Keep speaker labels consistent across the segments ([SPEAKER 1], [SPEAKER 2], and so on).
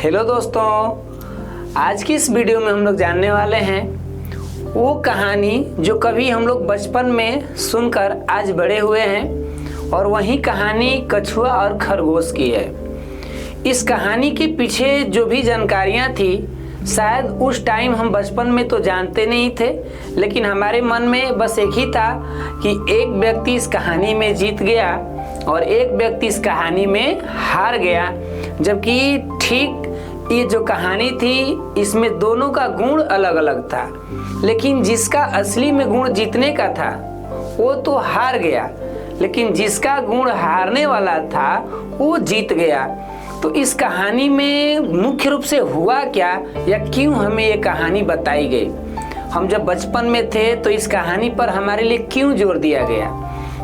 [SPEAKER 1] Hello दोस्तों, आज की इस वीडियो में हम लोग जानने वाले हैं वो कहानी जो कभी हम लोग बचपन में सुनकर आज बड़े हुए हैं, और वही कहानी कछुआ और खरगोश की है। इस कहानी के पीछे जो भी जानकारियाँ थी शायद उस टाइम हम बचपन में तो जानते नहीं थे, लेकिन हमारे मन में बस एक ही था कि एक व्यक्ति इस कहानी में जीत गया और एक व्यक्ति इस कहानी में हार गया। जबकि ठीक ये जो कहानी थी इसमें दोनों का गुण अलग अलग था, लेकिन जिसका असली में गुण जीतने का था वो तो हार गया, लेकिन जिसका गुण हारने वाला था वो जीत गया। तो इस कहानी में मुख्य रूप से हुआ क्या या क्यों हमें ये कहानी बताई गई, हम जब बचपन में थे तो इस कहानी पर हमारे लिए क्यों जोर दिया गया,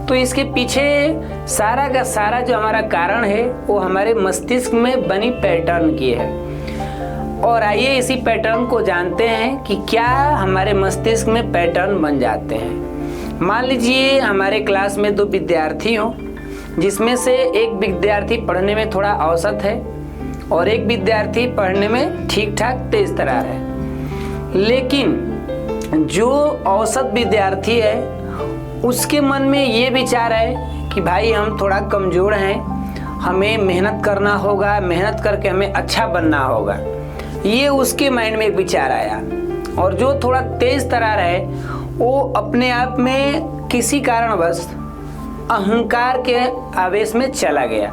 [SPEAKER 1] तो इसके पीछे सारा का सारा जो हमारा कारण है वो हमारे मस्तिष्क में बनी पैटर्न की है। और आइए इसी पैटर्न को जानते हैं कि क्या हमारे मस्तिष्क में पैटर्न बन जाते हैं। मान लीजिए हमारे क्लास में 2 विद्यार्थी हों, जिसमें से एक विद्यार्थी पढ़ने में थोड़ा औसत है और एक विद्यार्थी पढ़ने में ठीक ठाक तेज तर्रार है। लेकिन जो औसत विद्यार्थी है उसके मन में ये विचार है कि भाई हम थोड़ा कमज़ोर हैं, हमें मेहनत करना होगा, मेहनत करके हमें अच्छा बनना होगा। ये उसके माइंड में एक विचार आया। और जो थोड़ा तेज तर्रार है वो अपने आप में किसी कारणवश अहंकार के आवेश में चला गया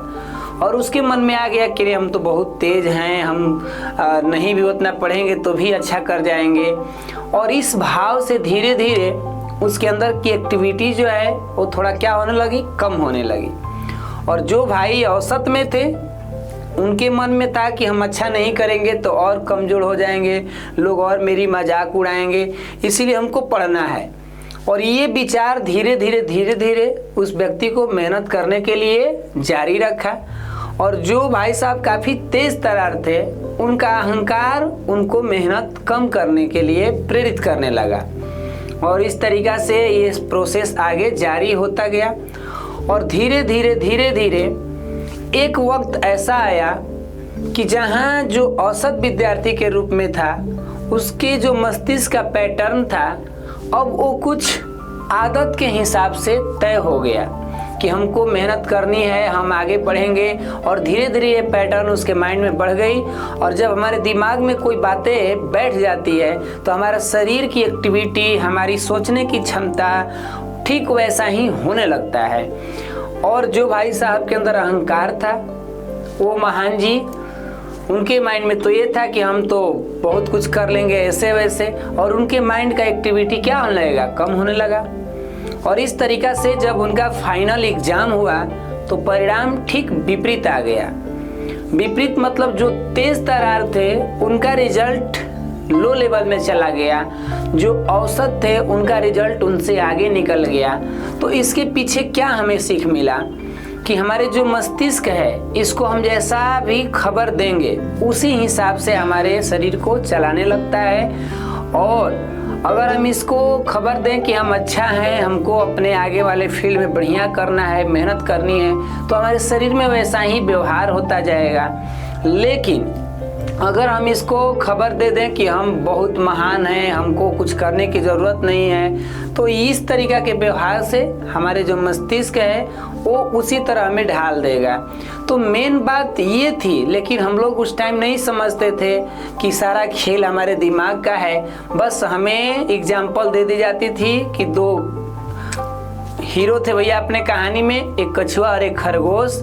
[SPEAKER 1] और उसके मन में आ गया कि हम तो बहुत तेज हैं, हम नहीं भी उतना पढ़ेंगे तो भी अच्छा कर जाएंगे। और इस भाव से धीरे धीरे उसके अंदर की एक्टिविटी जो है वो थोड़ा क्या होने लगी, कम होने लगी। और जो भाई औसत में थे उनके मन में था कि हम अच्छा नहीं करेंगे तो और कमज़ोर हो जाएंगे, लोग और मेरी मजाक उड़ाएंगे, इसीलिए हमको पढ़ना है। और ये विचार धीरे धीरे उस व्यक्ति को मेहनत करने के लिए जारी रखा। और जो भाई साहब काफ़ी तेज तर्रार थे उनका अहंकार उनको मेहनत कम करने के लिए प्रेरित करने लगा। और इस तरीक़ा से ये प्रोसेस आगे जारी होता गया। और धीरे धीरे एक वक्त ऐसा आया कि जहाँ जो औसत विद्यार्थी के रूप में था उसके जो मस्तिष्क का पैटर्न था अब वो कुछ आदत के हिसाब से तय हो गया कि हमको मेहनत करनी है, हम आगे पढ़ेंगे। और धीरे धीरे ये पैटर्न उसके माइंड में बढ़ गई। और जब हमारे दिमाग में कोई बातें बैठ जाती है तो हमारा शरीर की एक्टिविटी, हमारी सोचने की क्षमता ठीक वैसा ही होने लगता है। और जो भाई साहब के अंदर अहंकार था वो महान जी, उनके माइंड में तो ये था कि हम तो बहुत कुछ कर लेंगे ऐसे वैसे, और उनके माइंड का एक्टिविटी क्या होने लगेगा, कम होने लगा। और इस तरीक़ा से जब उनका फाइनल एग्ज़ाम हुआ तो परिणाम ठीक विपरीत आ गया। विपरीत मतलब जो तेज तर्रार थे उनका रिजल्ट लो लेवल में चला गया, जो औसत थे उनका रिजल्ट उनसे आगे निकल गया। तो इसके पीछे क्या हमें सीख मिला कि हमारे जो मस्तिष्क है इसको हम जैसा भी खबर देंगे उसी हिसाब से हमारे शरीर को चलाने लगता है। और अगर हम इसको खबर दें कि हम अच्छा हैं, हमको अपने आगे वाले फील्ड में बढ़िया करना है, मेहनत करनी है, तो हमारे शरीर में वैसा ही व्यवहार होता जाएगा। लेकिन अगर हम इसको खबर दे दें कि हम बहुत महान हैं, हमको कुछ करने की ज़रूरत नहीं है, तो इस तरीक़ा के व्यवहार से हमारे जो मस्तिष्क है वो उसी तरह हमें ढाल देगा। तो मेन बात ये थी, लेकिन हम लोग उस टाइम नहीं समझते थे कि सारा खेल हमारे दिमाग का है। बस हमें एग्जाम्पल दे दी जाती थी कि 2 हीरो थे भैया अपने कहानी में, एक कछुआ और एक खरगोश।